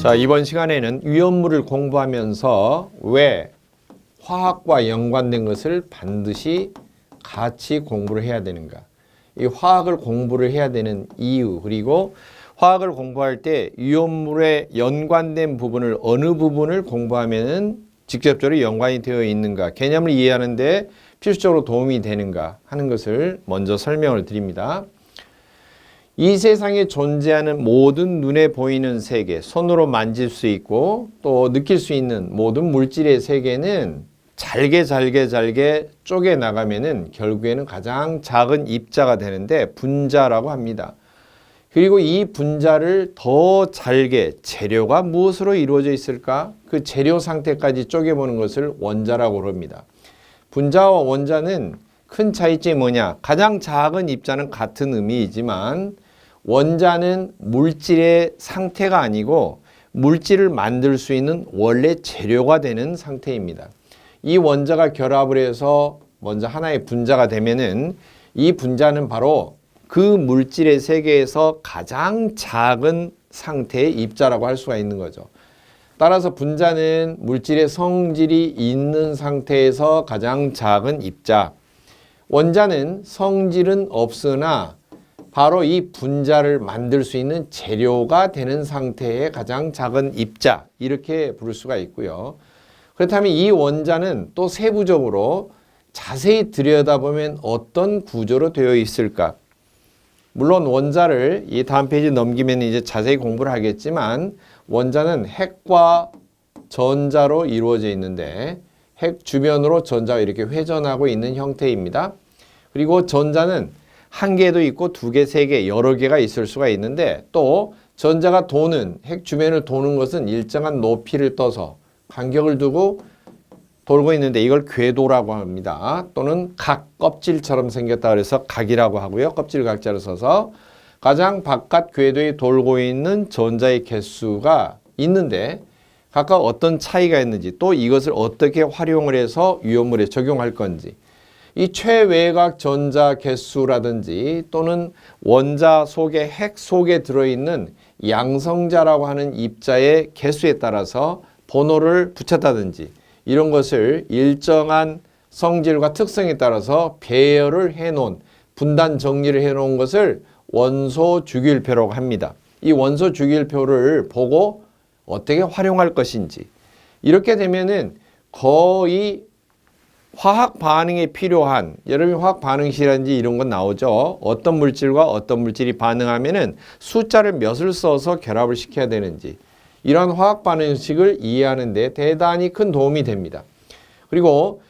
자, 이번 시간에는 위험물을 공부하면서 왜 화학과 연관된 것을 반드시 같이 공부를 해야 되는가, 이 화학을 공부를 해야 되는 이유, 그리고 화학을 공부할 때 위험물에 연관된 부분을 어느 부분을 공부하면 직접적으로 연관이 되어 있는가, 개념을 이해하는 데 필수적으로 도움이 되는가 하는 것을 먼저 설명을 드립니다. 이 세상에 존재하는 모든 눈에 보이는 세계, 손으로 만질 수 있고 또 느낄 수 있는 모든 물질의 세계는 잘게 쪼개 나가면은 결국에는 가장 작은 입자가 되는데 분자라고 합니다. 그리고 이 분자를 더 잘게, 재료가 무엇으로 이루어져 있을까? 그 재료 상태까지 쪼개보는 것을 원자라고 합니다. 분자와 원자는 큰 차이점이 뭐냐? 가장 작은 입자는 같은 의미이지만 원자는 물질의 상태가 아니고 물질을 만들 수 있는 원래 재료가 되는 상태입니다. 이 원자가 결합을 해서 먼저 하나의 분자가 되면은 이 분자는 바로 그 물질의 세계에서 가장 작은 상태의 입자라고 할 수가 있는 거죠. 따라서 분자는 물질의 성질이 있는 상태에서 가장 작은 입자, 원자는 성질은 없으나 바로 이 분자를 만들 수 있는 재료가 되는 상태의 가장 작은 입자, 이렇게 부를 수가 있고요. 그렇다면 이 원자는 또 세부적으로 자세히 들여다보면 어떤 구조로 되어 있을까? 물론 원자를 이 다음 페이지 넘기면 이제 자세히 공부를 하겠지만 원자는 핵과 전자로 이루어져 있는데 핵 주변으로 전자가 이렇게 회전하고 있는 형태입니다. 그리고 전자는 한 개도 있고 두 개, 세 개, 여러 개가 있을 수가 있는데 또 전자가 도는, 핵 주변을 도는 것은 일정한 높이를 떠서 간격을 두고 돌고 있는데 이걸 궤도라고 합니다. 또는 각, 껍질처럼 생겼다 그래서 각이라고 하고요. 껍질 각자를 써서 가장 바깥 궤도에 돌고 있는 전자의 개수가 있는데 각각 어떤 차이가 있는지, 또 이것을 어떻게 활용을 해서 위험물에 적용할 건지, 이 최외곽 전자 개수라든지 또는 원자 속에 핵 속에 들어있는 양성자라고 하는 입자의 개수에 따라서 번호를 붙였다든지 이런 것을 일정한 성질과 특성에 따라서 배열을 해놓은, 분단 정리를 해놓은 것을 원소 주기율표라고 합니다. 이 원소 주기율표를 보고 어떻게 활용할 것인지, 이렇게 되면은 거의 화학 반응에 필요한, 여러분이 화학 반응식이라든지 이런 건 나오죠. 어떤 물질과 어떤 물질이 반응하면은 숫자를 몇을 써서 결합을 시켜야 되는지, 이런 화학 반응식을 이해하는 데 대단히 큰 도움이 됩니다. 그리고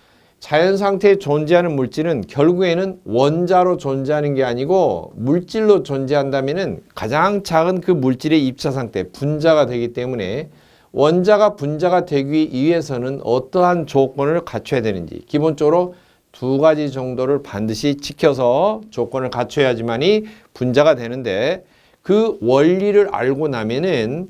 자연 상태에 존재하는 물질은 결국에는 원자로 존재하는 게 아니고 물질로 존재한다면은 가장 작은 그 물질의 입자 상태, 분자가 되기 때문에 원자가 분자가 되기 위해서는 어떠한 조건을 갖춰야 되는지, 기본적으로 두 가지 정도를 반드시 지켜서 조건을 갖춰야지만이 분자가 되는데, 그 원리를 알고 나면은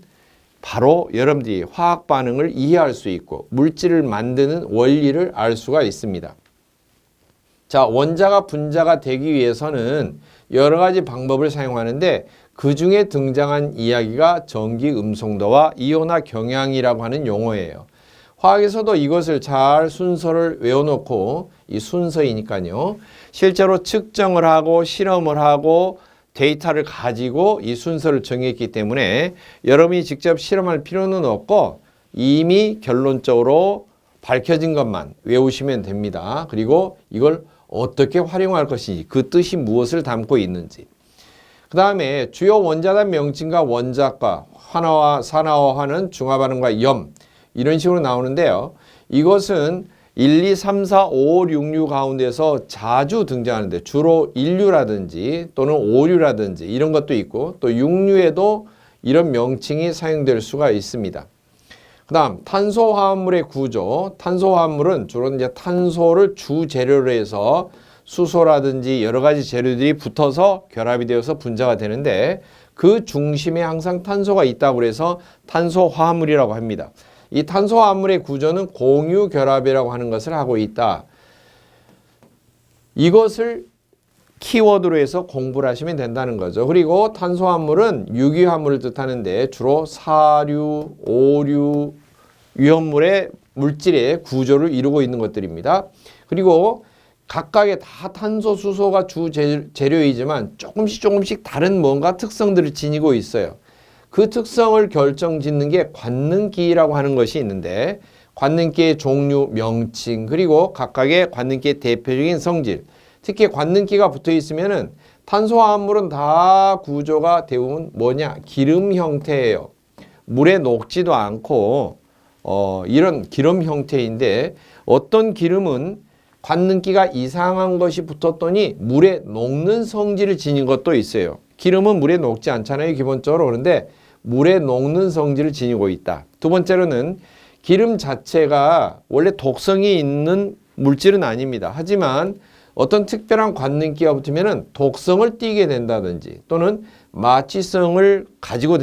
바로 여러분들이 화학 반응을 이해할 수 있고 물질을 만드는 원리를 알 수가 있습니다. 자, 원자가 분자가 되기 위해서는 여러 가지 방법을 사용하는데 그 중에 등장한 이야기가 전기 음성도와 이온화 경향이라고 하는 용어예요. 화학에서도 이것을 잘 순서를 외워놓고, 이 순서이니까요, 실제로 측정을 하고 실험을 하고 데이터를 가지고 이 순서를 정했기 때문에 여러분이 직접 실험할 필요는 없고 이미 결론적으로 밝혀진 것만 외우시면 됩니다. 그리고 이걸 어떻게 활용할 것인지, 그 뜻이 무엇을 담고 있는지, 그 다음에 주요 원자단 명칭과 원자과, 환화와 산화화는 중화반응과 염, 이런 식으로 나오는데요. 이것은 1, 2, 3, 4, 5, 6, 6 가운데서 자주 등장하는데 주로 1류라든지 또는 5류라든지 이런 것도 있고 또 6류에도 이런 명칭이 사용될 수가 있습니다. 그 다음 탄소화합물의 구조, 탄소화합물은 주로 이제 탄소를 주재료로 해서 수소라든지 여러 가지 재료들이 붙어서 결합이 되어서 분자가 되는데 그 중심에 항상 탄소가 있다고 해서 탄소화합물이라고 합니다. 이 탄소화합물의 구조는 공유 결합이라고 하는 것을 하고 있다. 이것을 키워드로 해서 공부를 하시면 된다는 거죠. 그리고 탄수화물은 유기화물을 뜻하는데 주로 사류, 오류, 유연물의 물질의 구조를 이루고 있는 것들입니다. 그리고 각각의 다 탄소, 수소가 주 재료이지만 조금씩 다른 뭔가 특성들을 지니고 있어요. 그 특성을 결정짓는 게 관능기라고 하는 것이 있는데 관능기의 종류, 명칭, 그리고 각각의 관능기의 대표적인 성질, 특히 관능기가 붙어 있으면은 탄수화물은 다 구조가 대부분 뭐냐? 기름 형태예요. 물에 녹지도 않고 이런 기름 형태인데 어떤 기름은 관능기가 이상한 것이 붙었더니 물에 녹는 성질을 지닌 것도 있어요. 기름은 물에 녹지 않잖아요, 기본적으로. 그런데 물에 녹는 성질을 지니고 있다. 두 번째로는 기름 자체가 원래 독성이 있는 물질은 아닙니다. 하지만 어떤 특별한 관능기가 붙으면 독성을 띠게 된다든지 또는 마취성을 가지고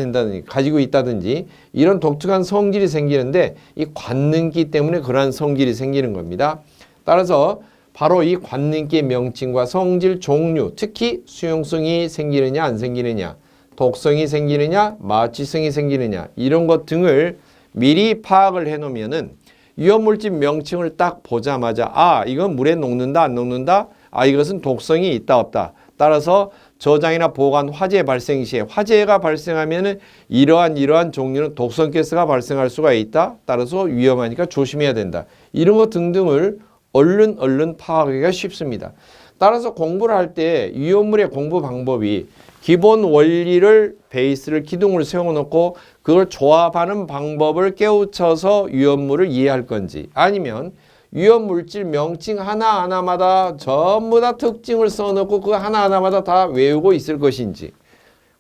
있다든지 이런 독특한 성질이 생기는데 이 관능기 때문에 그러한 성질이 생기는 겁니다. 따라서 바로 이 관능기의 명칭과 성질, 종류, 특히 수용성이 생기느냐 안 생기느냐, 독성이 생기느냐, 마취성이 생기느냐 이런 것 등을 미리 파악을 해놓으면은 위험물질 명칭을 딱 보자마자 아 이건 물에 녹는다 안 녹는다, 아 이것은 독성이 있다 없다. 따라서 저장이나 보관, 화재 발생 시에 화재가 발생하면은 이러한 종류는 독성 가스가 발생할 수가 있다. 따라서 위험하니까 조심해야 된다. 이런 것 등등을 얼른 파악하기가 쉽습니다. 따라서 공부를 할 때 위험물의 공부 방법이 기본 원리를 베이스를 기둥을 세워놓고 그걸 조합하는 방법을 깨우쳐서 위험물을 이해할 건지 아니면 위험물질 명칭 하나하나마다 전부 다 특징을 써놓고 그 하나하나마다 다 외우고 있을 것인지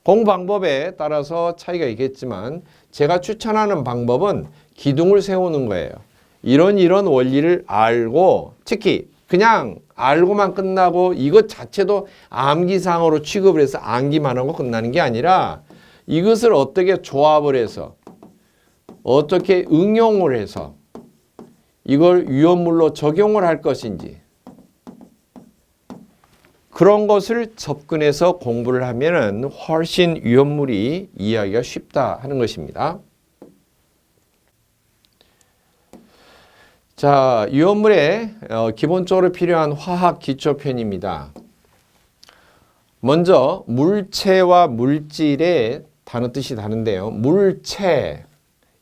공부 방법에 따라서 차이가 있겠지만 제가 추천하는 방법은 기둥을 세우는 거예요. 이런 원리를 알고 특히 그냥 알고만 끝나고 이것 자체도 암기상으로 취급을 해서 암기만 하고 끝나는 게 아니라 이것을 어떻게 조합을 해서 어떻게 응용을 해서 이걸 위험물로 적용을 할 것인지 그런 것을 접근해서 공부를 하면은 훨씬 위험물이 이해하기가 쉽다 하는 것입니다. 자, 위험물에 기본적으로 필요한 화학 기초편입니다. 먼저 물체와 물질의 단어 뜻이 다른데요. 물체,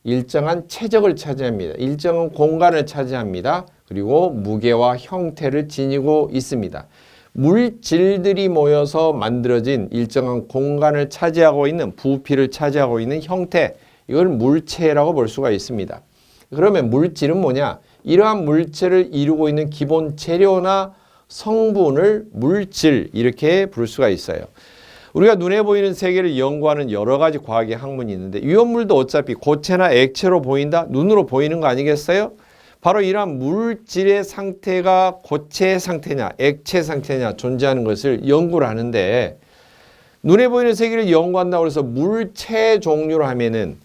일정한 체적을 차지합니다. 일정한 공간을 차지합니다. 그리고 무게와 형태를 지니고 있습니다. 물질들이 모여서 만들어진 일정한 공간을 차지하고 있는 부피를 차지하고 있는 형태, 이걸 물체라고 볼 수가 있습니다. 그러면 물질은 뭐냐? 이러한 물체를 이루고 있는 기본 재료나 성분을 물질 이렇게 부를 수가 있어요. 우리가 눈에 보이는 세계를 연구하는 여러 가지 과학의 학문이 있는데 위험물도 어차피 고체나 액체로 보인다? 눈으로 보이는 거 아니겠어요? 바로 이러한 물질의 상태가 고체 상태냐 액체 상태냐 존재하는 것을 연구를 하는데 눈에 보이는 세계를 연구한다고 해서 물체 종류로 하면은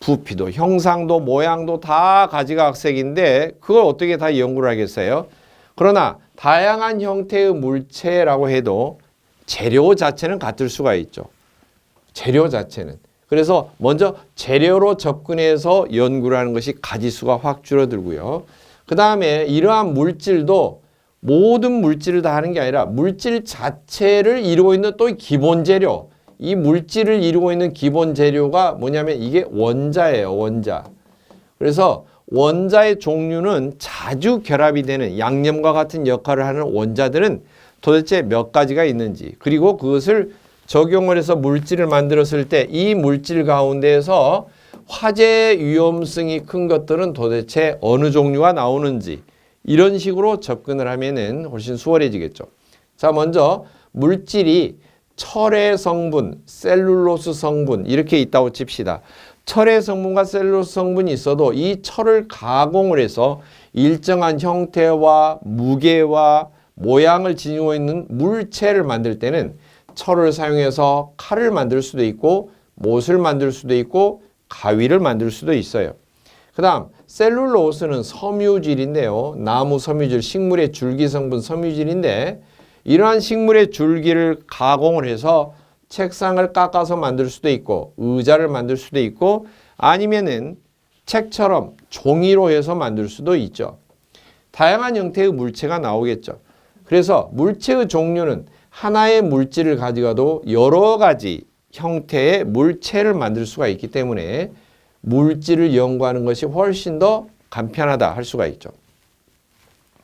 부피도 형상도 모양도 다 가지각색인데 그걸 어떻게 다 연구를 하겠어요? 그러나 다양한 형태의 물체라고 해도 재료 자체는 같을 수가 있죠. 재료 자체는. 그래서 먼저 재료로 접근해서 연구를 하는 것이 가지수가 확 줄어들고요. 그 다음에 이러한 물질도 모든 물질을 다 하는 게 아니라 물질 자체를 이루고 있는 또 기본 재료, 이 물질을 이루고 있는 기본 재료가 뭐냐면 이게 원자예요. 원자. 그래서 원자의 종류는 자주 결합이 되는 양념과 같은 역할을 하는 원자들은 도대체 몇 가지가 있는지 그리고 그것을 적용을 해서 물질을 만들었을 때 이 물질 가운데에서 화재 위험성이 큰 것들은 도대체 어느 종류가 나오는지 이런 식으로 접근을 하면은 훨씬 수월해지겠죠. 자, 먼저 물질이 철의 성분, 셀룰로스 성분 이렇게 있다고 칩시다. 철의 성분과 셀룰로스 성분이 있어도 이 철을 가공을 해서 일정한 형태와 무게와 모양을 지니고 있는 물체를 만들 때는 철을 사용해서 칼을 만들 수도 있고 못을 만들 수도 있고 가위를 만들 수도 있어요. 그 다음 셀룰로스는 섬유질인데요. 나무 섬유질, 식물의 줄기 성분 섬유질인데 이러한 식물의 줄기를 가공을 해서 책상을 깎아서 만들 수도 있고 의자를 만들 수도 있고 아니면은 책처럼 종이로 해서 만들 수도 있죠. 다양한 형태의 물체가 나오겠죠. 그래서 물체의 종류는 하나의 물질을 가지고도 여러 가지 형태의 물체를 만들 수가 있기 때문에 물질을 연구하는 것이 훨씬 더 간편하다 할 수가 있죠.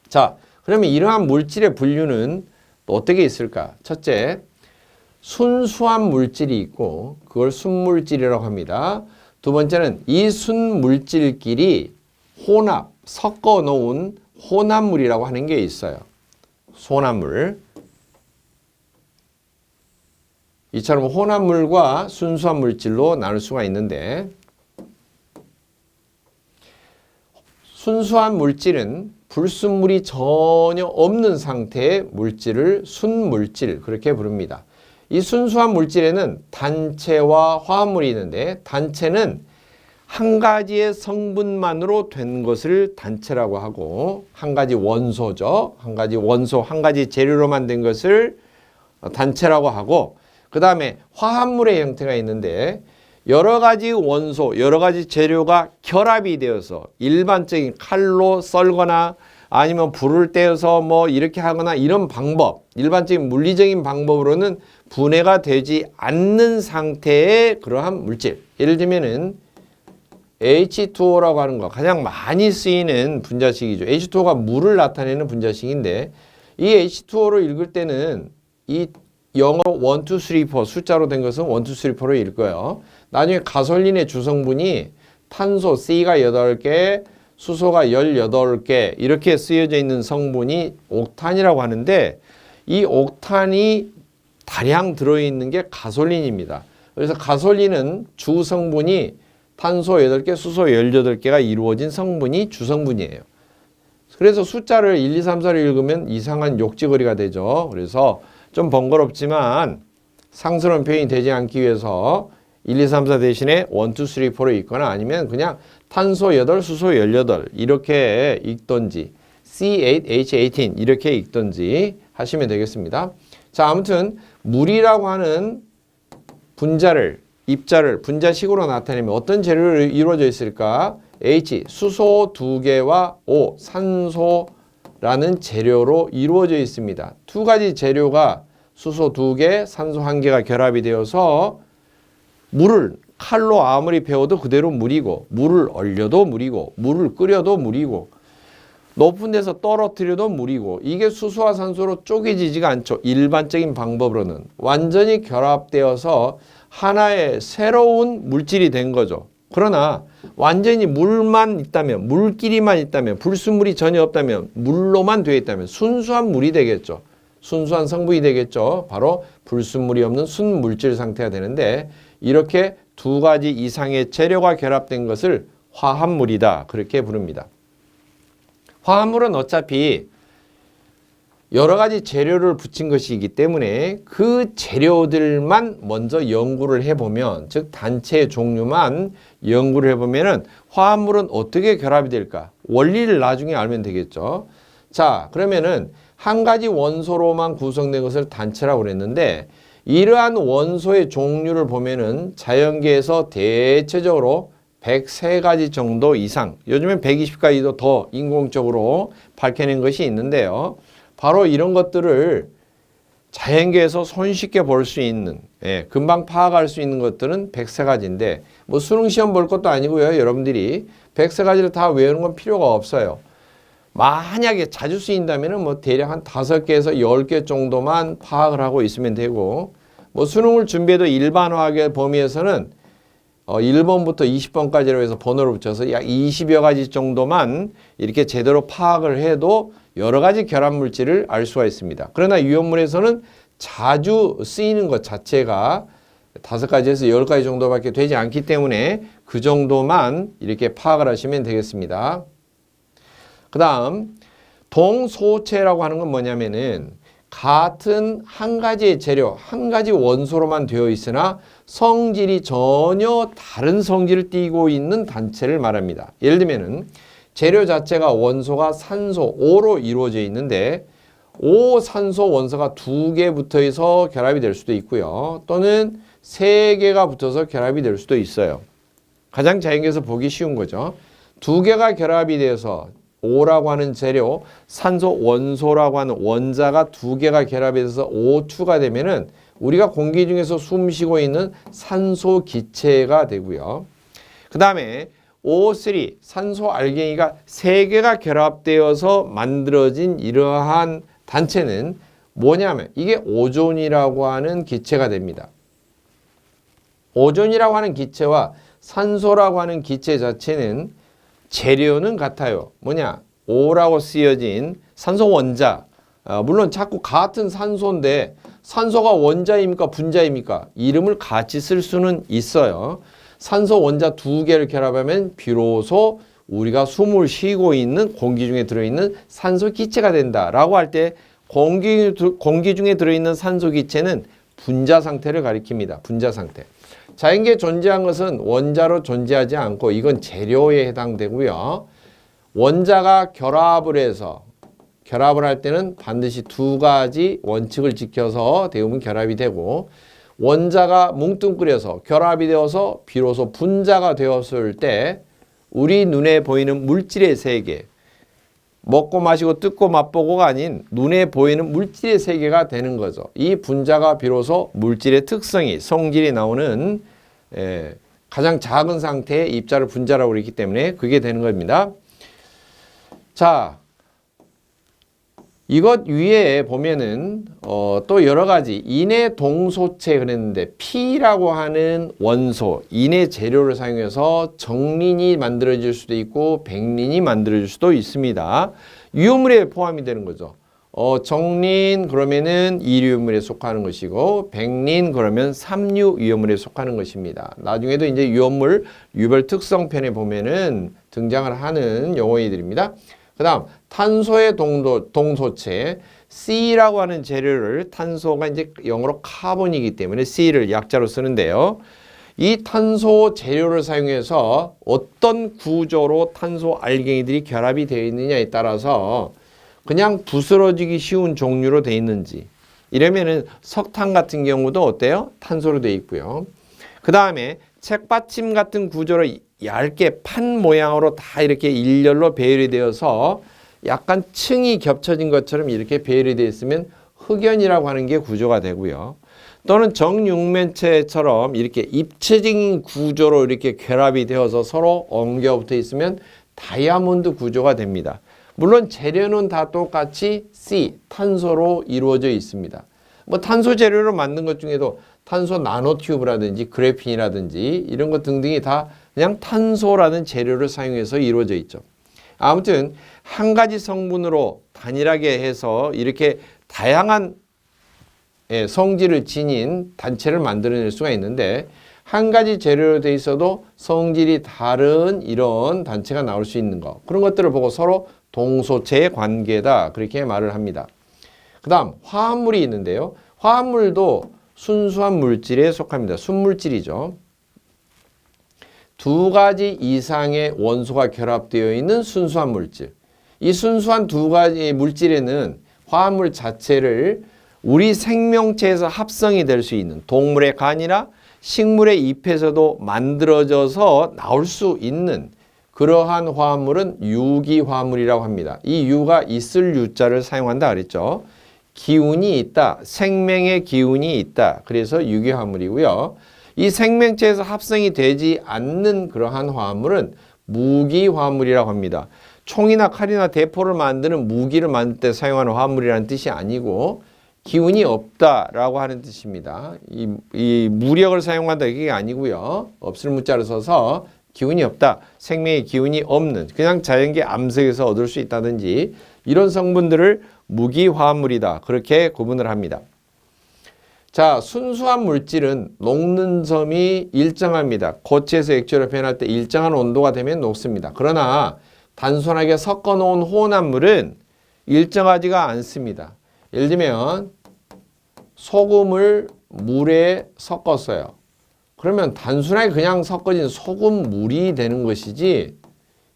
자, 그러면 이러한 물질의 분류는 또 어떻게 있을까? 첫째, 순수한 물질이 있고 그걸 순물질이라고 합니다. 두 번째는 이 순물질끼리 혼합, 섞어 놓은 혼합물이라고 하는 게 있어요. 혼합물. 이처럼 혼합물과 순수한 물질로 나눌 수가 있는데 순수한 물질은 불순물이 전혀 없는 상태의 물질을 순물질 그렇게 부릅니다. 이 순수한 물질에는 단체와 화합물이 있는데 단체는 한 가지의 성분만으로 된 것을 단체라고 하고 한 가지 원소죠. 한 가지 원소, 한 가지 재료로 만든 것을 단체라고 하고 그 다음에 화합물의 형태가 있는데 여러 가지 원소, 여러 가지 재료가 결합이 되어서 일반적인 칼로 썰거나 아니면 불을 떼어서 뭐 이렇게 하거나 이런 방법, 일반적인 물리적인 방법으로는 분해가 되지 않는 상태의 그러한 물질. 예를 들면은 H2O라고 하는 거 가장 많이 쓰이는 분자식이죠. H2O가 물을 나타내는 분자식인데 이 H2O를 읽을 때는 이 영어로 1, 2, 3, 4 숫자로 된 것은 1, 2, 3, 4로 읽어요. 나중에 가솔린의 주성분이 탄소 C가 8개, 수소가 18개 이렇게 쓰여져 있는 성분이 옥탄이라고 하는데 이 옥탄이 다량 들어있는 게 가솔린입니다. 그래서 가솔린은 주성분이 탄소 8개, 수소 18개가 이루어진 성분이 주성분이에요. 그래서 숫자를 1, 2, 3, 4를 읽으면 이상한 욕지거리가 되죠. 그래서 좀 번거롭지만 상스러운 표현이 되지 않기 위해서 1, 2, 3, 4 대신에 1, 2, 3, 4로 읽거나 아니면 그냥 탄소 8, 수소 18 이렇게 읽던지 C8, H18 이렇게 읽던지 하시면 되겠습니다. 자, 아무튼 물이라고 하는 분자를 입자를 분자식으로 나타내면 어떤 재료로 이루어져 있을까? H, 수소 2개와 O, 산소라는 재료로 이루어져 있습니다. 두 가지 재료가 수소 2개, 산소 1개가 결합이 되어서 물을 칼로 아무리 베어도 그대로 물이고 물을 얼려도 물이고 물을 끓여도 물이고 높은 데서 떨어뜨려도 물이고 이게 수소와 산소로 쪼개지지가 않죠. 일반적인 방법으로는 완전히 결합되어서 하나의 새로운 물질이 된 거죠. 그러나 완전히 물만 있다면 물끼리만 있다면 불순물이 전혀 없다면 물로만 되어 있다면 순수한 물이 되겠죠. 순수한 성분이 되겠죠. 바로 불순물이 없는 순물질 상태가 되는데 이렇게 두 가지 이상의 재료가 결합된 것을 화합물이다 그렇게 부릅니다. 화합물은 어차피 여러 가지 재료를 붙인 것이기 때문에 그 재료들만 먼저 연구를 해보면 즉 단체의 종류만 연구를 해보면은 화합물은 어떻게 결합이 될까 원리를 나중에 알면 되겠죠. 자, 그러면은 한 가지 원소로만 구성된 것을 단체라고 그랬는데 이러한 원소의 종류를 보면은 자연계에서 대체적으로 103가지 정도 이상, 요즘엔 120가지도 더 인공적으로 밝혀낸 것이 있는데요. 바로 이런 것들을 자연계에서 손쉽게 볼 수 있는, 금방 파악할 수 있는 것들은 103가지인데 뭐 수능 시험 볼 것도 아니고요. 여러분들이 103가지를 다 외우는 건 필요가 없어요. 만약에 자주 쓰인다면 뭐 대략 한 5개에서 10개 정도만 파악을 하고 있으면 되고 뭐 수능을 준비해도 일반화학의 범위에서는 1번부터 20번까지로 해서 번호를 붙여서 약 20여 가지 정도만 이렇게 제대로 파악을 해도 여러 가지 결합물질을 알 수가 있습니다. 그러나 유연물에서는 자주 쓰이는 것 자체가 5가지에서 10가지 정도밖에 되지 않기 때문에 그 정도만 이렇게 파악을 하시면 되겠습니다. 그 다음 동소체라고 하는 건 뭐냐면은 같은 한 가지의 재료, 한 가지 원소로만 되어 있으나 성질이 전혀 다른 성질을 띠고 있는 단체를 말합니다. 예를 들면은 재료 자체가 원소가 산소 5로 이루어져 있는데 오산소 원소가 2개 붙어서 결합이 될 수도 있고요. 또는 3개가 붙어서 결합이 될 수도 있어요. 가장 자연계에서 보기 쉬운 거죠. 2개가 결합이 돼서 O라고 하는 재료, 산소 원소라고 하는 원자가 2개가 결합이 돼서 O2가 되면은 우리가 공기 중에서 숨 쉬고 있는 산소 기체가 되고요. 그 다음에 O3, 산소 알갱이가 3개가 결합되어서 만들어진 이러한 단체는 뭐냐면 이게 오존이라고 하는 기체가 됩니다. 오존이라고 하는 기체와 산소라고 하는 기체 자체는 재료는 같아요. 뭐냐? O라고 쓰여진 산소 원자. 물론 자꾸 같은 산소인데 산소가 원자입니까? 분자입니까? 이름을 같이 쓸 수는 있어요. 산소 원자 2개를 결합하면 비로소 우리가 숨을 쉬고 있는 공기 중에 들어있는 산소 기체가 된다라고 할 때 공기 중에 들어있는 산소 기체는 분자 상태를 가리킵니다. 분자 상태. 자연계에 존재한 것은 원자로 존재하지 않고 이건 재료에 해당되고요. 원자가 결합을 할 때는 반드시 2가지 원칙을 지켜서 대부분 결합이 되고 원자가 뭉뚱그려서 결합이 되어서 비로소 분자가 되었을 때 우리 눈에 보이는 물질의 세계, 먹고 마시고 뜯고 맛보고가 아닌 눈에 보이는 물질의 세계가 되는 거죠. 이 분자가 비로소 물질의 특성이 성질이 나오는 가장 작은 상태의 입자를 분자라고 그랬기 때문에 그게 되는 겁니다. 자, 이것 위에 보면은 또 여러 가지 인해 동소체 그랬는데 P라고 하는 원소, 인해 재료를 사용해서 정린이 만들어질 수도 있고 백린이 만들어질 수도 있습니다. 유효물에 포함이 되는 거죠. 정린 그러면은 이류물에 속하는 것이고 백린 그러면 삼류 유효물에 속하는 것입니다. 나중에도 이제 유효물 유별 특성편에 보면은 등장을 하는 용어들입니다. 그 다음 탄소의 동소체 C라고 하는 재료를 탄소가 이제 영어로 카본이기 때문에 C를 약자로 쓰는데요. 이 탄소 재료를 사용해서 어떤 구조로 탄소 알갱이들이 결합이 되어 있느냐에 따라서 그냥 부스러지기 쉬운 종류로 되어 있는지 이러면은 석탄 같은 경우도 어때요? 탄소로 되어 있고요. 그 다음에 책받침 같은 구조로 얇게 판 모양으로 다 이렇게 일렬로 배열이 되어서 약간 층이 겹쳐진 것처럼 이렇게 배열이 되어 있으면 흑연이라고 하는 게 구조가 되고요. 또는 정육면체처럼 이렇게 입체적인 구조로 이렇게 결합이 되어서 서로 엉겨붙어 있으면 다이아몬드 구조가 됩니다. 물론 재료는 다 똑같이 C, 탄소로 이루어져 있습니다. 뭐 탄소 재료로 만든 것 중에도 탄소 나노튜브라든지 그래핀이라든지 이런 것 등등이 다 그냥 탄소라는 재료를 사용해서 이루어져 있죠. 아무튼 한 가지 성분으로 단일하게 해서 이렇게 다양한 성질을 지닌 단체를 만들어낼 수가 있는데 한 가지 재료로 돼 있어도 성질이 다른 이런 단체가 나올 수 있는 거 그런 것들을 보고 서로 동소체의 관계다 그렇게 말을 합니다. 그 다음 화합물이 있는데요. 화합물도 순수한 물질에 속합니다. 순물질이죠. 2가지 이상의 원소가 결합되어 있는 순수한 물질. 이 순수한 2가지 물질에는 화합물 자체를 우리 생명체에서 합성이 될 수 있는 동물의 간이나 식물의 잎에서도 만들어져서 나올 수 있는 그러한 화합물은 유기화합물이라고 합니다. 이 유가 있을 유자를 사용한다 그랬죠. 기운이 있다. 생명의 기운이 있다. 그래서 유기화합물이고요. 이 생명체에서 합성이 되지 않는 그러한 화합물은 무기화합물이라고 합니다. 총이나 칼이나 대포를 만드는 무기를 만들 때 사용하는 화합물이라는 뜻이 아니고 기운이 없다라고 하는 뜻입니다. 이 무력을 사용한다 이게 아니고요. 없을 무자를 써서 기운이 없다. 생명의 기운이 없는 그냥 자연계 암석에서 얻을 수 있다든지 이런 성분들을 무기화합물이다. 그렇게 구분을 합니다. 자, 순수한 물질은 녹는 점이 일정합니다. 고체에서 액체로 변할 때 일정한 온도가 되면 녹습니다. 그러나 단순하게 섞어 놓은 혼합물은 일정하지가 않습니다. 예를 들면 소금을 물에 섞었어요. 그러면 단순하게 그냥 섞어진 소금물이 되는 것이지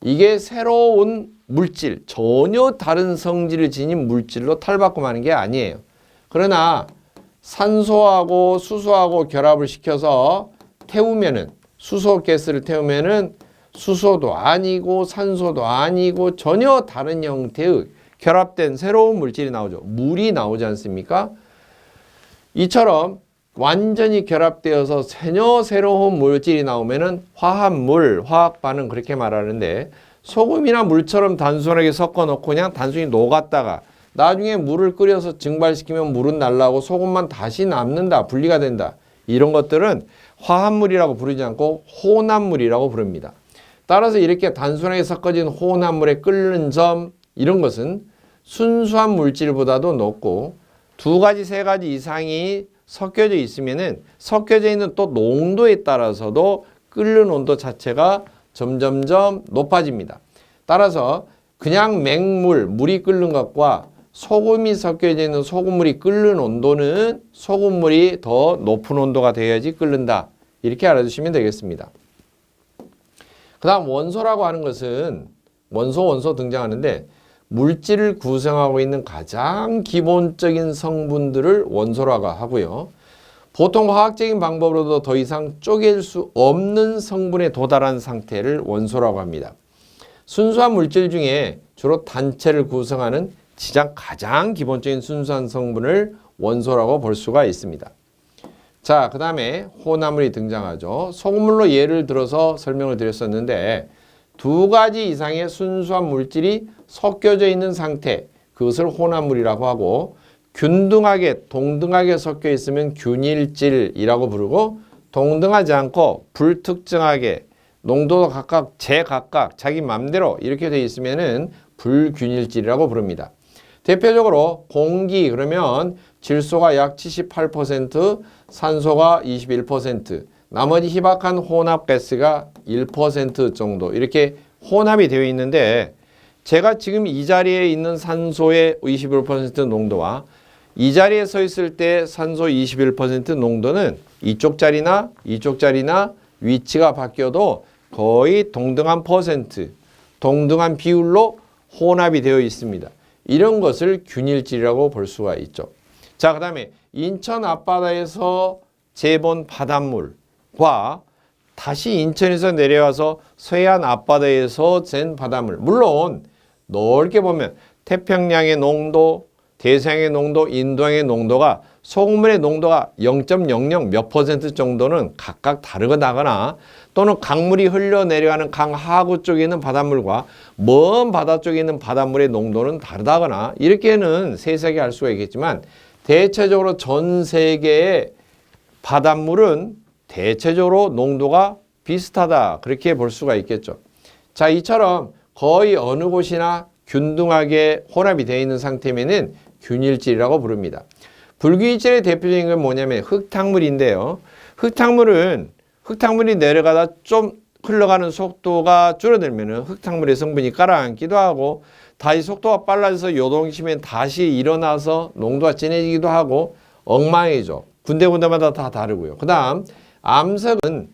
이게 새로운 물질, 전혀 다른 성질을 지닌 물질로 탈바꿈하는 게 아니에요. 그러나 산소하고 수소하고 결합을 시켜서 태우면은, 수소가스를 태우면은 수소도 아니고 산소도 아니고 전혀 다른 형태의 결합된 새로운 물질이 나오죠. 물이 나오지 않습니까? 이처럼 완전히 결합되어서 전혀 새로운 물질이 나오면은 화합물, 화학 반응 그렇게 말하는데, 소금이나 물처럼 단순하게 섞어 놓고 그냥 단순히 녹았다가 나중에 물을 끓여서 증발시키면 물은 날라오고 소금만 다시 남는다, 분리가 된다. 이런 것들은 화합물이라고 부르지 않고 혼합물이라고 부릅니다. 따라서 이렇게 단순하게 섞어진 혼합물에 끓는 점, 이런 것은 순수한 물질보다도 높고, 두 가지, 세 가지 이상이 섞여져 있으면은 섞여져 있는 또 농도에 따라서도 끓는 온도 자체가 점점점 높아집니다. 따라서 그냥 맹물, 물이 끓는 것과 소금이 섞여져 있는 소금물이 끓는 온도는 소금물이 더 높은 온도가 되어야지 끓는다. 이렇게 알아두시면 되겠습니다. 그 다음 원소라고 하는 것은 원소 등장하는데, 물질을 구성하고 있는 가장 기본적인 성분들을 원소라고 하고요. 보통 화학적인 방법으로도 더 이상 쪼갤 수 없는 성분에 도달한 상태를 원소라고 합니다. 순수한 물질 중에 주로 단체를 구성하는 가장 기본적인 순수한 성분을 원소라고 볼 수가 있습니다. 자, 그 다음에 혼합물이 등장하죠. 소금물로 예를 들어서 설명을 드렸었는데, 두 가지 이상의 순수한 물질이 섞여져 있는 상태, 그것을 혼합물이라고 하고, 균등하게, 동등하게 섞여 있으면 균일질이라고 부르고, 동등하지 않고 불특정하게 농도도 각각 제각각 자기 맘대로 이렇게 되어 있으면은 불균일질이라고 부릅니다. 대표적으로 공기, 그러면 질소가 약 78%, 산소가 21%, 나머지 희박한 혼합가스가 1% 정도 이렇게 혼합이 되어 있는데, 제가 지금 이 자리에 있는 산소의 21% 농도와 이 자리에 서 있을 때 산소 21% 농도는 이쪽 자리나 이쪽 자리나 위치가 바뀌어도 거의 동등한 퍼센트, 동등한 비율로 혼합이 되어 있습니다. 이런 것을 균일질이라고 볼 수가 있죠. 자, 그 다음에 인천 앞바다에서 재본 바닷물과 다시 인천에서 내려와서 서해안 앞바다에서 잰 바닷물, 물론 넓게 보면 태평양의 농도, 대서양의 농도, 인도양의 농도가, 소금물의 농도가 0.00 몇 퍼센트 정도는 각각 다르거나, 또는 강물이 흘러내려가는 강 하구 쪽에 있는 바닷물과 먼 바다 쪽에 있는 바닷물의 농도는 다르다거나, 이렇게는 세세하게 할 수가 있겠지만, 대체적으로 전 세계의 바닷물은 대체적으로 농도가 비슷하다, 그렇게 볼 수가 있겠죠. 자, 이처럼 거의 어느 곳이나 균등하게 혼합이 되어 있는 상태면은 균일질이라고 부릅니다. 불균일질의 대표적인 건 뭐냐면 흙탕물인데요. 흙탕물이 내려가다 좀 흘러가는 속도가 줄어들면은 흙탕물의 성분이 가라앉기도 하고, 다시 속도가 빨라져서 요동치면 다시 일어나서 농도가 진해지기도 하고 엉망이죠. 군데군데마다 다 다르고요. 그 다음 암석은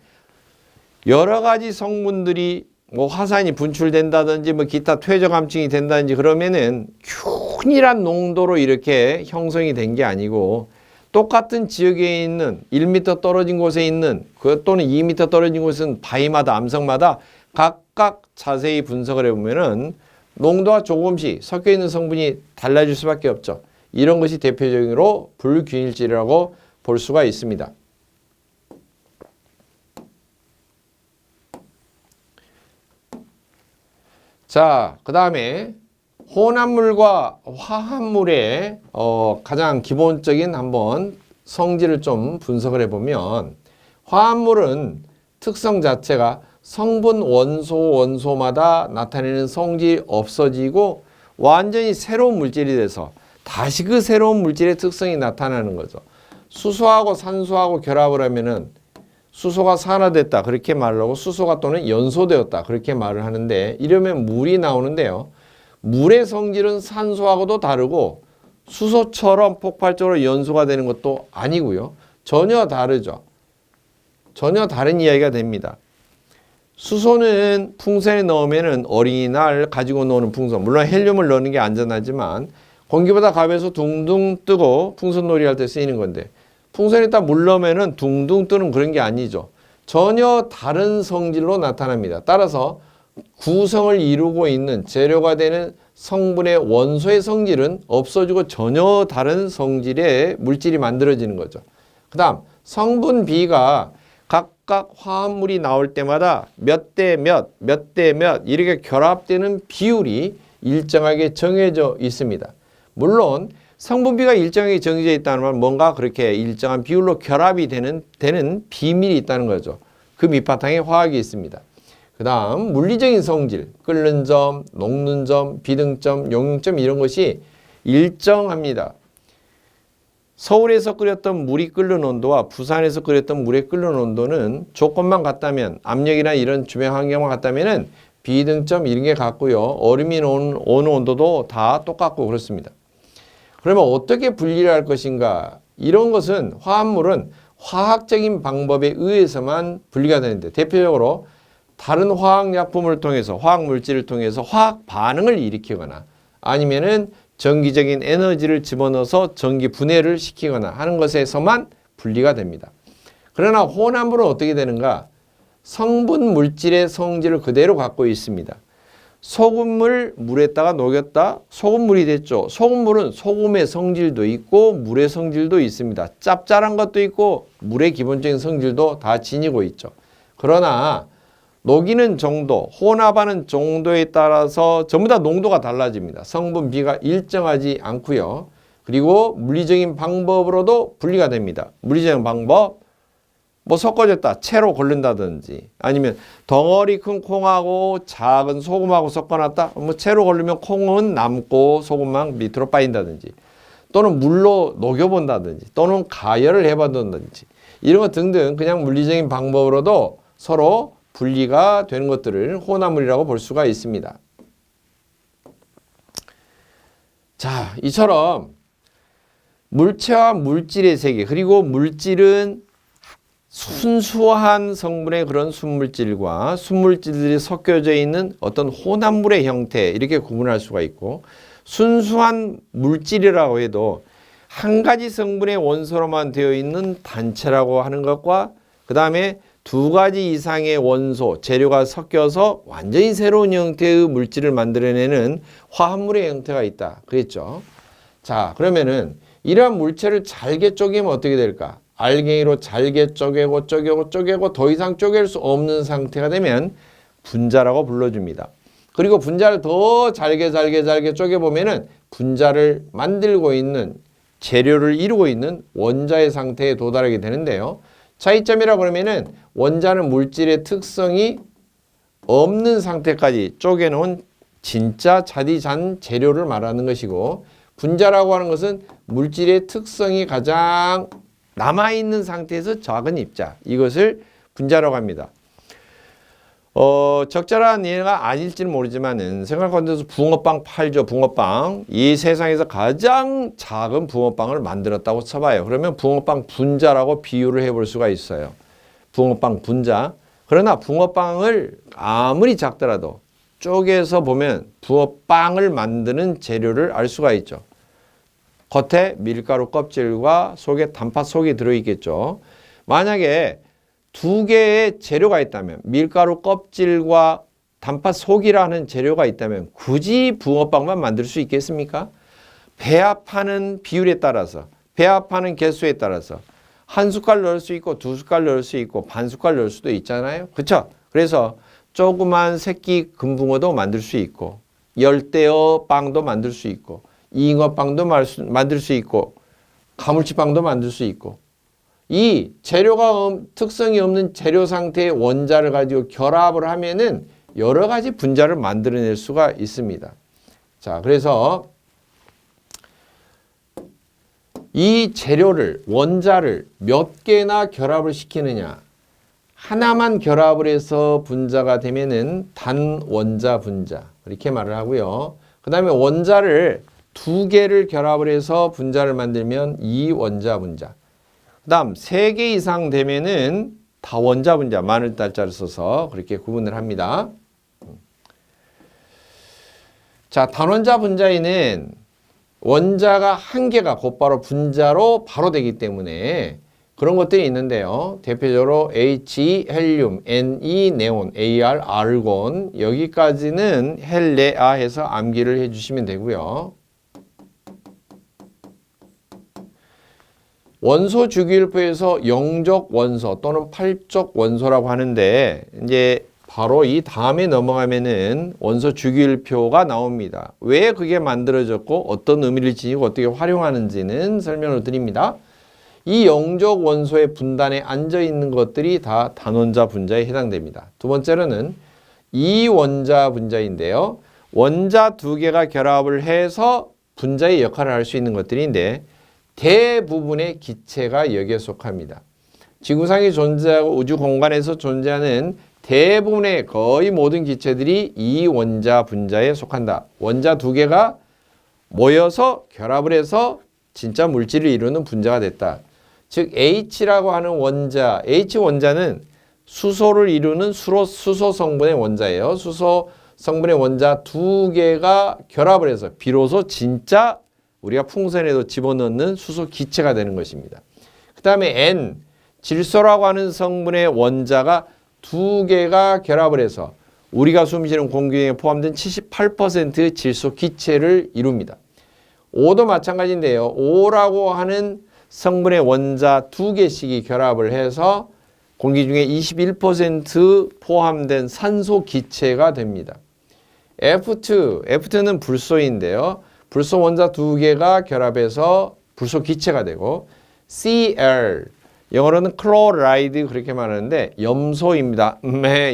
여러 가지 성분들이 화산이 분출된다든지 기타 퇴적암층이 된다든지 그러면은 균일한 농도로 이렇게 형성이 된 게 아니고, 똑같은 지역에 있는 1m 떨어진 곳에 있는 또는 2m 떨어진 곳은 바위마다 암석마다 각각 자세히 분석을 해보면은 농도가 조금씩 섞여 있는 성분이 달라질 수밖에 없죠. 이런 것이 대표적으로 불균일질이라고 볼 수가 있습니다. 자, 그 다음에 혼합물과 화합물의 가장 기본적인 한번 성질을 좀 분석을 해보면, 화합물은 특성 자체가 성분 원소마다 나타내는 성질이 없어지고 완전히 새로운 물질이 돼서 다시 그 새로운 물질의 특성이 나타나는 거죠. 수소하고 산소하고 결합을 하면은 수소가 산화됐다, 그렇게 말을 하고, 수소가 또는 연소되었다, 그렇게 말을 하는데, 이러면 물이 나오는데요. 물의 성질은 산소하고도 다르고 수소처럼 폭발적으로 연소가 되는 것도 아니고요. 전혀 다르죠. 전혀 다른 이야기가 됩니다. 수소는 풍선에 넣으면은 어린이날 가지고 노는 풍선, 물론 헬륨을 넣는 게 안전하지만 공기보다 가벼워서 둥둥 뜨고 풍선놀이 할 때 쓰이는 건데, 풍선에다 물 넣으면은 둥둥 뜨는 그런 게 아니죠. 전혀 다른 성질로 나타납니다. 따라서 구성을 이루고 있는 재료가 되는 성분의 원소의 성질은 없어지고 전혀 다른 성질의 물질이 만들어지는 거죠. 그 다음 성분 B가 각각 화합물이 나올 때마다 몇 대 몇, 몇 대 몇 이렇게 결합되는 비율이 일정하게 정해져 있습니다. 물론 성분 B가 일정하게 정해져 있다는 말은 뭔가 그렇게 일정한 비율로 결합이 되는 비밀이 있다는 거죠. 그 밑바탕에 화학이 있습니다. 그 다음 물리적인 성질, 끓는 점, 녹는 점, 비등점, 용융점 이런 것이 일정합니다. 서울에서 끓였던 물이 끓는 온도와 부산에서 끓였던 물의 끓는 온도는 조건만 같다면, 압력이나 이런 주변 환경만 같다면은 비등점 이런 게 같고요. 얼음이 오는 온도도 다 똑같고 그렇습니다. 그러면 어떻게 분리를 할 것인가? 이런 것은 화합물은 화학적인 방법에 의해서만 분리가 되는데, 대표적으로 다른 화학약품을 통해서, 화학물질을 통해서 화학 반응을 일으키거나 아니면은 전기적인 에너지를 집어넣어서 전기 분해를 시키거나 하는 것에서만 분리가 됩니다. 그러나 혼합물은 어떻게 되는가? 성분 물질의 성질을 그대로 갖고 있습니다. 소금을 물에다가 녹였다, 소금물이 됐죠. 소금물은 소금의 성질도 있고 물의 성질도 있습니다. 짭짤한 것도 있고 물의 기본적인 성질도 다 지니고 있죠. 그러나 녹이는 정도, 혼합하는 정도에 따라서 전부 다 농도가 달라집니다. 성분 B가 일정하지 않고요. 그리고 물리적인 방법으로도 분리가 됩니다. 물리적인 방법, 뭐 섞어졌다, 채로 걸른다든지, 아니면 덩어리 큰 콩하고 작은 소금하고 섞어놨다, 뭐 채로 걸르면 콩은 남고 소금만 밑으로 빠진다든지, 또는 물로 녹여본다든지, 또는 가열을 해본다든지, 이런 것 등등 그냥 물리적인 방법으로도 서로 분리가 되는 것들을 혼합물이라고 볼 수가 있습니다. 자, 이처럼 물체와 물질의 세계, 그리고 물질은 순수한 성분의 그런 순물질과 순물질들이 섞여져 있는 어떤 혼합물의 형태, 이렇게 구분할 수가 있고, 순수한 물질이라고 해도 한 가지 성분의 원소로만 되어 있는 단체라고 하는 것과, 그 다음에 두 가지 이상의 원소, 재료가 섞여서 완전히 새로운 형태의 물질을 만들어내는 화합물의 형태가 있다 그랬죠. 자, 그러면은 이러한 물체를 잘게 쪼개면 어떻게 될까? 알갱이로 잘게 쪼개고 더 이상 쪼갤 수 없는 상태가 되면 분자라고 불러줍니다. 그리고 분자를 더 잘게 쪼개보면은 분자를 만들고 있는, 재료를 이루고 있는 원자의 상태에 도달하게 되는데요. 차이점이라고 그러면은 원자는 물질의 특성이 없는 상태까지 쪼개놓은 진짜 자디잔 재료를 말하는 것이고, 분자라고 하는 것은 물질의 특성이 가장 남아있는 상태에서 작은 입자, 이것을 분자라고 합니다. 적절한 예가 아닐지는 모르지만은 생활건조에서 붕어빵 팔죠. 붕어빵. 이 세상에서 가장 작은 붕어빵을 만들었다고 쳐봐요. 그러면 붕어빵 분자라고 비유를 해볼 수가 있어요. 붕어빵 분자. 그러나 붕어빵을 아무리 작더라도 쪼개서 보면 붕어빵을 만드는 재료를 알 수가 있죠. 겉에 밀가루 껍질과 속에 단팥 속이 들어있겠죠. 만약에 두 개의 재료가 있다면, 밀가루 껍질과 단팥 속이라는 재료가 있다면 굳이 붕어빵만 만들 수 있겠습니까? 배합하는 비율에 따라서, 배합하는 개수에 따라서 한 숟갈 넣을 수 있고 두 숟갈 넣을 수 있고 반 숟갈 넣을 수도 있잖아요. 그렇죠? 그래서 조그만 새끼 금붕어도 만들 수 있고, 열대어 빵도 만들 수 있고, 잉어빵도 만들 수 있고, 가물치빵도 만들 수 있고, 이 재료가 특성이 없는 재료 상태의 원자를 가지고 결합을 하면은 여러 가지 분자를 만들어낼 수가 있습니다. 자, 그래서 이 재료를, 원자를 몇 개나 결합을 시키느냐, 하나만 결합을 해서 분자가 되면은 단원자 분자, 이렇게 말을 하고요. 그 다음에 원자를 두 개를 결합을 해서 분자를 만들면 이원자 분자. 그 다음 3개 이상 되면은 다원자 분자, 마늘 달자를 써서 그렇게 구분을 합니다. 자, 단원자 분자에는 원자가 한 개가 곧바로 분자로 바로 되기 때문에 그런 것들이 있는데요. 대표적으로 He, 헬륨, Ne, 네온, Ar, 아르곤 여기까지는 헬레아 해서 암기를 해주시면 되고요. 원소 주기율표에서 영적 원소 또는 팔적 원소라고 하는데 이제 바로 이 다음에 넘어가면은 원소 주기율표가 나옵니다. 왜 그게 만들어졌고 어떤 의미를 지니고 어떻게 활용하는지는 설명을 드립니다. 이 영적 원소의 분단에 앉아 있는 것들이 다 단원자 분자에 해당됩니다. 두 번째로는 이원자 분자인데요. 원자 두 개가 결합을 해서 분자의 역할을 할 수 있는 것들인데 대부분의 기체가 여기에 속합니다. 지구상에 존재하고 우주 공간에서 존재하는 대부분의 거의 모든 기체들이 이원자 분자에 속한다. 원자 두 개가 모여서 결합을 해서 진짜 물질을 이루는 분자가 됐다. 즉 H라고 하는 원자, H 원자는 수소를 이루는 수소 성분의 원자예요. 수소 성분의 원자 두 개가 결합을 해서 비로소 진짜 우리가 풍선에도 집어넣는 수소 기체가 되는 것입니다. 그 다음에 N, 질소라고 하는 성분의 원자가 두 개가 결합을 해서 우리가 숨쉬는 공기 중에 포함된 78%의 질소 기체를 이룹니다. O도 마찬가지인데요. O라고 하는 성분의 원자 두 개씩이 결합을 해서 공기 중에 21% 포함된 산소 기체가 됩니다. F2는 불소인데요. 불소 원자 두 개가 결합해서 불소 기체가 되고 Cl, 영어로는 클로라이드 그렇게 말하는데 염소입니다.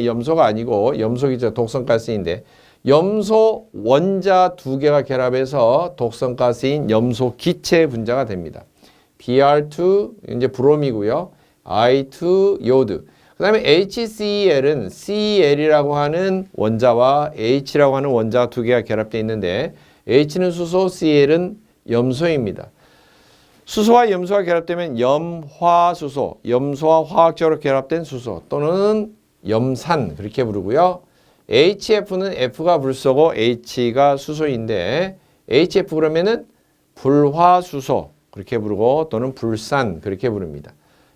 염소가 아니고 염소 기체 독성가스인데 염소 원자 두 개가 결합해서 독성가스인 염소 기체 분자가 됩니다. Br2 이제 브롬이고요. I2 요드. 그다음에 HCl은 Cl이라고 하는 원자와 H라고 하는 원자 두 개가 결합되어 있는데 H는 수소, Cl은 염소입니다. 수소와 염소가 결합되면 염화수소, 염소와 화학적으로 결합된 수소 또는 염산 그렇게 부르고요. HF는 F가 불소고 H가 수소인데 HF 그러면은 불화수소 그렇게 부르고 또는 불산 그렇게 부릅니다.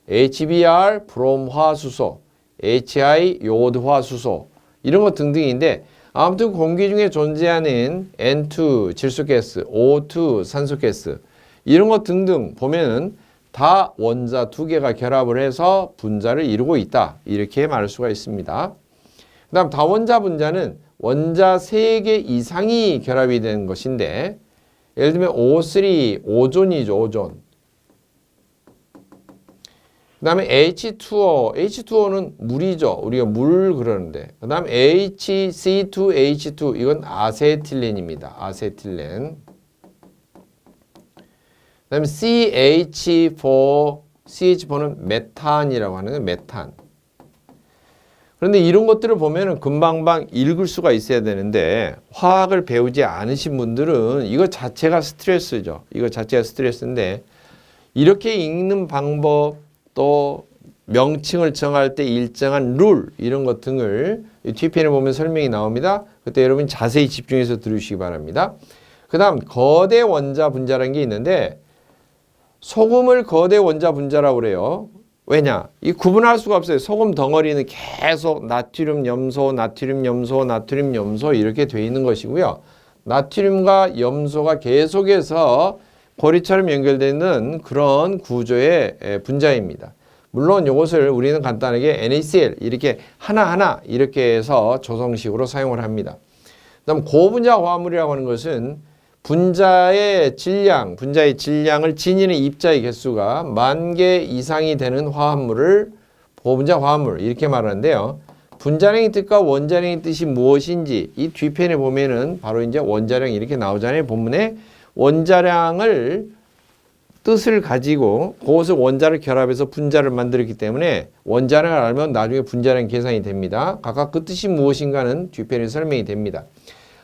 HBr 브롬화수소, HI 요od화수소 이런 것 등등인데 아무튼 공기 중에 존재하는 N2 질소가스, O2 산소가스 이런 것 등등 보면은 다 원자 두 개가 결합을 해서 분자를 이루고 있다. 이렇게 말할 수가 있습니다. 그 다음 다원자 분자는 원자 3개 이상이 결합이 되는 것인데 예를 들면 O3, 오존이죠. 오존. 그 다음에 H2O, H2O는 물이죠. 우리가 물 그러는데. 그 다음에 HC2H2, 이건 아세틸렌입니다. 아세틸렌. 그 다음에 CH4는 메탄이라고 하는 메탄. 그런데 이런 것들을 보면은 금방방 읽을 수가 있어야 되는데 화학을 배우지 않으신 분들은 이거 자체가 스트레스죠. 이거 자체가 스트레스인데 이렇게 읽는 방법 또 명칭을 정할 때 일정한 룰 이런 것 등을 뒤편에 보면 설명이 나옵니다. 그때 여러분 자세히 집중해서 들으시기 바랍니다. 그 다음 거대 원자 분자라는 게 있는데 소금을 거대 원자 분자라고 그래요. 왜냐? 이 구분할 수가 없어요. 소금 덩어리는 계속 나트륨 염소, 나트륨 염소, 나트륨 염소 이렇게 돼 있는 것이고요. 나트륨과 염소가 계속해서 고리처럼 연결되는 그런 구조의 분자입니다. 물론 이것을 우리는 간단하게 NaCl 이렇게 하나하나 이렇게 해서 조성식으로 사용을 합니다. 그다음 고분자 화합물이라고 하는 것은 분자의 질량을 지니는 입자의 개수가 10,000개 이상이 되는 화합물을 고분자 화합물 이렇게 말하는데요. 분자량의 뜻과 원자량의 뜻이 무엇인지 이 뒤편에 보면은 바로 이제 원자량 이렇게 나오잖아요. 본문에 원자량을 뜻을 가지고 그것을 원자를 결합해서 분자를 만들었기 때문에 원자량을 알면 나중에 분자량 계산이 됩니다. 각각 그 뜻이 무엇인가는 뒤편에 설명이 됩니다.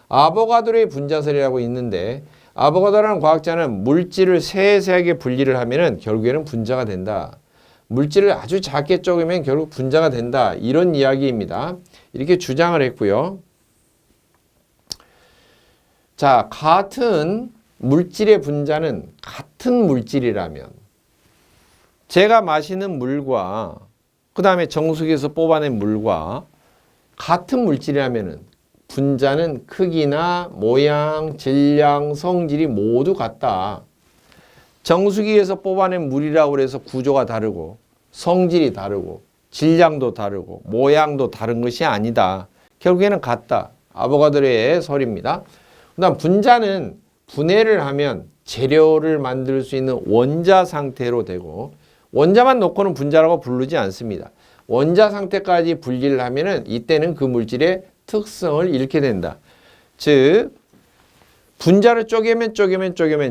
아보가드로의 분자설이라고 있는데 아보가드로라는 과학자는 물질을 세세하게 분리를 하면은 결국에는 분자가 된다. 물질을 아주 작게 쪼개면 결국 분자가 된다. 이런 이야기입니다. 이렇게 주장을 했고요. 자, 같은 물질의 분자는 같은 물질이라면 제가 마시는 물과 그 다음에 정수기에서 뽑아낸 물과 같은 물질이라면 분자는 크기나 모양, 질량, 성질이 모두 같다. 정수기에서 뽑아낸 물이라고 해서 구조가 다르고 성질이 다르고 질량도 다르고 모양도 다른 것이 아니다. 결국에는 같다. 아보가드로의 설입니다. 그 다음 분자는 분해를 하면 재료를 만들 수 있는 원자 상태로 되고 원자만 놓고는 분자라고 부르지 않습니다. 원자 상태까지 분리를 하면은 이때는 그 물질의 특성을 잃게 된다. 즉 분자를 쪼개면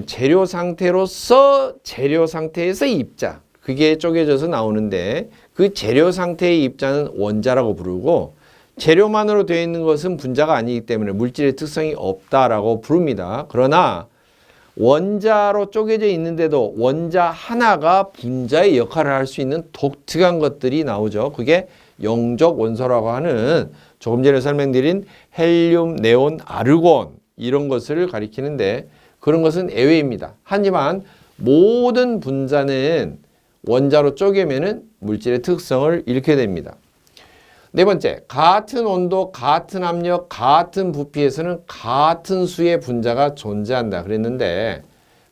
재료 상태로서 재료 상태에서 입자 그게 쪼개져서 나오는데 그 재료 상태의 입자는 원자라고 부르고 재료만으로 되어 있는 것은 분자가 아니기 때문에 물질의 특성이 없다라고 부릅니다. 그러나 원자로 쪼개져 있는데도 원자 하나가 분자의 역할을 할 수 있는 독특한 것들이 나오죠. 그게 영적 원소라고 하는 조금 전에 설명드린 헬륨, 네온, 아르곤 이런 것을 가리키는데 그런 것은 예외입니다. 하지만 모든 분자는 원자로 쪼개면은 물질의 특성을 잃게 됩니다. 네 번째, 같은 온도, 같은 압력, 같은 부피에서는 같은 수의 분자가 존재한다 그랬는데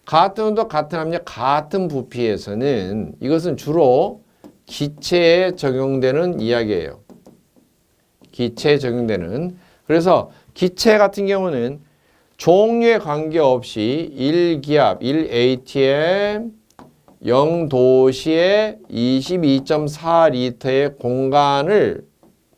같은 온도, 같은 압력, 같은 부피에서는 이것은 주로 기체에 적용되는 이야기예요. 기체에 적용되는. 그래서 기체 같은 경우는 종류에 관계없이 1기압, 1atm, 0도시에 22.4리터의 공간을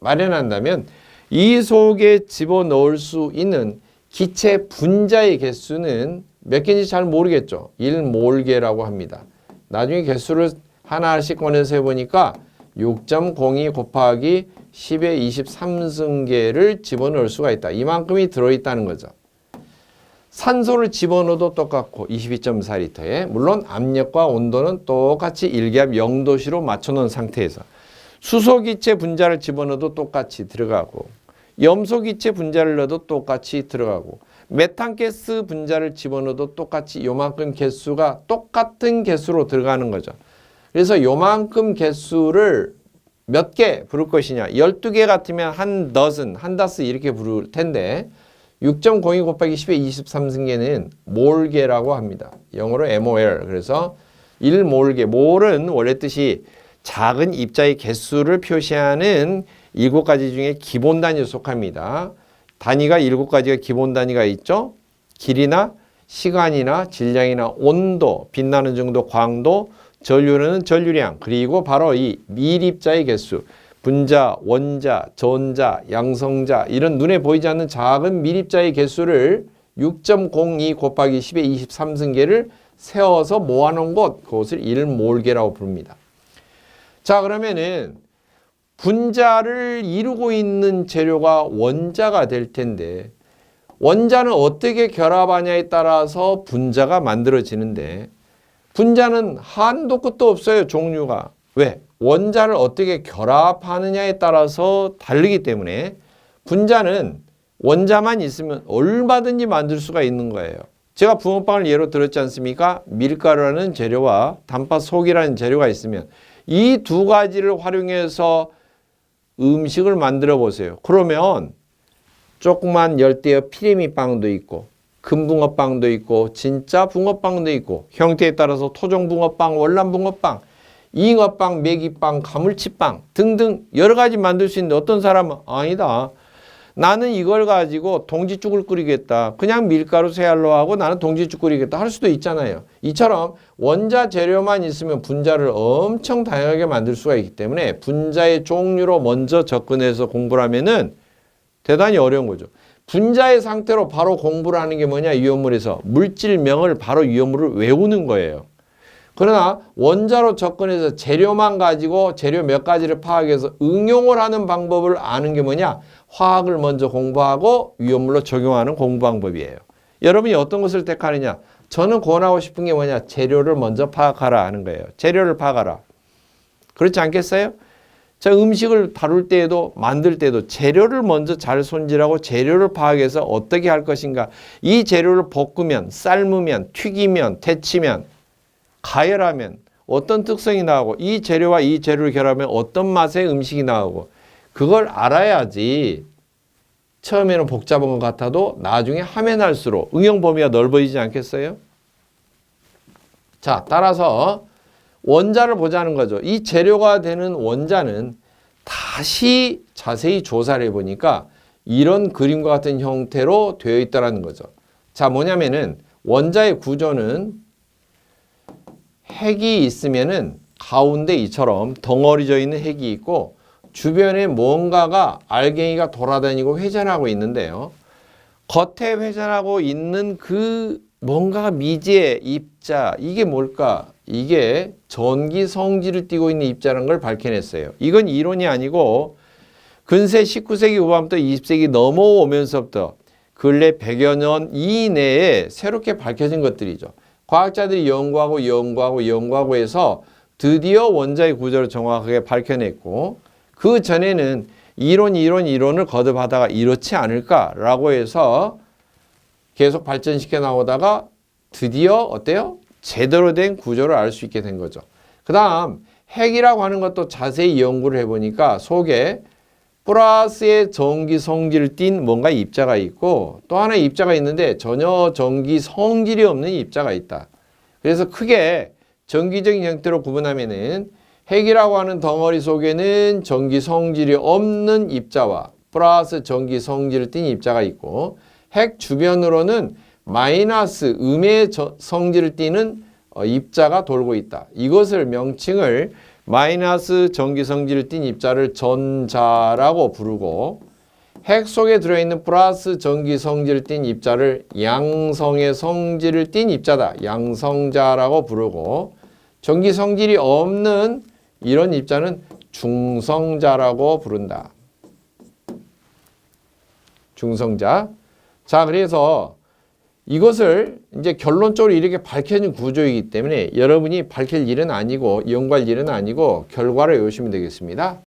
마련한다면 이 속에 집어넣을 수 있는 기체 분자의 개수는 몇 개인지 잘 모르겠죠. 1몰개라고 합니다. 나중에 개수를 하나씩 꺼내서 해보니까 6.02 곱하기 10의 23승계를 집어넣을 수가 있다. 이만큼이 들어있다는 거죠. 산소를 집어넣어도 똑같고 22.4리터에 물론 압력과 온도는 똑같이 1기압 0도씨로 맞춰놓은 상태에서 수소기체 분자를 집어넣어도 똑같이 들어가고 염소기체 분자를 넣어도 똑같이 들어가고 메탄가스 분자를 집어넣어도 똑같이 요만큼 개수가 똑같은 개수로 들어가는 거죠. 그래서 요만큼 개수를 몇 개 부를 것이냐 12개 같으면 한 다스 이렇게 부를 텐데 6.02 곱하기 10의 23승계는 몰계라고 합니다. 영어로 MOL. 그래서 1몰계. 몰은 원래 뜻이 작은 입자의 개수를 표시하는 7가지 중에 기본 단위에 속합니다. 단위가 7가지가 기본 단위가 있죠. 길이나 시간이나 질량이나 온도, 빛나는 정도, 광도, 전류는 전류량, 그리고 바로 이 밀입자의 개수, 분자, 원자, 전자, 양성자 이런 눈에 보이지 않는 작은 밀입자의 개수를 6.02 곱하기 10의 23승계를 세워서 모아놓은 곳, 그것을 1몰계라고 부릅니다. 자, 그러면은 분자를 이루고 있는 재료가 원자가 될 텐데 원자는 어떻게 결합하냐에 따라서 분자가 만들어지는데 분자는 한도 끝도 없어요. 종류가. 왜? 원자를 어떻게 결합하느냐에 따라서 다르기 때문에 분자는 원자만 있으면 얼마든지 만들 수가 있는 거예요. 제가 붕어빵을 예로 들었지 않습니까? 밀가루라는 재료와 단팥속이라는 재료가 있으면 이 두 가지를 활용해서 음식을 만들어 보세요. 그러면 조그만 열대어 피레미 빵도 있고 금붕어빵도 있고 진짜 붕어빵도 있고 형태에 따라서 토종붕어빵, 월남붕어빵, 잉어빵, 메기빵, 가물치빵 등등 여러 가지 만들 수 있는데 어떤 사람은 아니다. 나는 이걸 가지고 동지죽을 끓이겠다. 그냥 밀가루 새알로 하고 나는 동지죽 끓이겠다 할 수도 있잖아요. 이처럼 원자 재료만 있으면 분자를 엄청 다양하게 만들 수가 있기 때문에 분자의 종류로 먼저 접근해서 공부를 하면은 대단히 어려운 거죠. 분자의 상태로 바로 공부를 하는 게 뭐냐? 유효물에서 물질명을 바로 유효물을 외우는 거예요. 그러나 원자로 접근해서 재료만 가지고 재료 몇 가지를 파악해서 응용을 하는 방법을 아는 게 뭐냐? 화학을 먼저 공부하고 위험물로 적용하는 공부 방법이에요. 여러분이 어떤 것을 택하느냐? 저는 권하고 싶은 게 뭐냐? 재료를 먼저 파악하라 하는 거예요. 재료를 파악하라. 그렇지 않겠어요? 자, 음식을 다룰 때에도 만들 때도 재료를 먼저 잘 손질하고 재료를 파악해서 어떻게 할 것인가. 이 재료를 볶으면, 삶으면, 튀기면, 데치면, 가열하면 어떤 특성이 나오고 이 재료와 이 재료를 결합하면 어떤 맛의 음식이 나오고 그걸 알아야지 처음에는 복잡한 것 같아도 나중에 하면 할수록 응용 범위가 넓어지지 않겠어요? 자, 따라서 원자를 보자는 거죠. 이 재료가 되는 원자는 다시 자세히 조사를 해보니까 이런 그림과 같은 형태로 되어 있다는 거죠. 자, 뭐냐면은 원자의 구조는 핵이 있으면은 가운데 이처럼 덩어리져 있는 핵이 있고 주변에 뭔가가 알갱이가 돌아다니고 회전하고 있는데요. 겉에 회전하고 있는 그 뭔가가 미지의 입자, 이게 뭘까? 이게 전기 성질을 띠고 있는 입자라는 걸 밝혀냈어요. 이건 이론이 아니고 근세 19세기 후반부터 20세기 넘어오면서부터 근래 100여 년 이내에 새롭게 밝혀진 것들이죠. 과학자들이 연구하고 해서 드디어 원자의 구조를 정확하게 밝혀냈고 그 전에는 이론을 거듭하다가 이렇지 않을까라고 해서 계속 발전시켜 나오다가 드디어 어때요? 제대로 된 구조를 알 수 있게 된 거죠. 그 다음 핵이라고 하는 것도 자세히 연구를 해보니까 속에 플러스의 전기 성질을 띤 뭔가 입자가 있고 또 하나의 입자가 있는데 전혀 전기 성질이 없는 입자가 있다. 그래서 크게 전기적인 형태로 구분하면은 핵이라고 하는 덩어리 속에는 전기 성질이 없는 입자와 플러스 전기 성질을 띤 입자가 있고 핵 주변으로는 마이너스 음의 성질을 띠는 입자가 돌고 있다. 이것을 명칭을 마이너스 전기 성질을 띤 입자를 전자라고 부르고 핵 속에 들어있는 플러스 전기 성질을 띤 입자를 양성의 성질을 띤 입자다. 양성자라고 부르고 전기 성질이 없는 이런 입자는 중성자라고 부른다. 중성자. 자, 그래서 이것을 이제 결론적으로 이렇게 밝혀진 구조이기 때문에 여러분이 밝힐 일은 아니고 연구할 일은 아니고 결과를 외우시면 되겠습니다.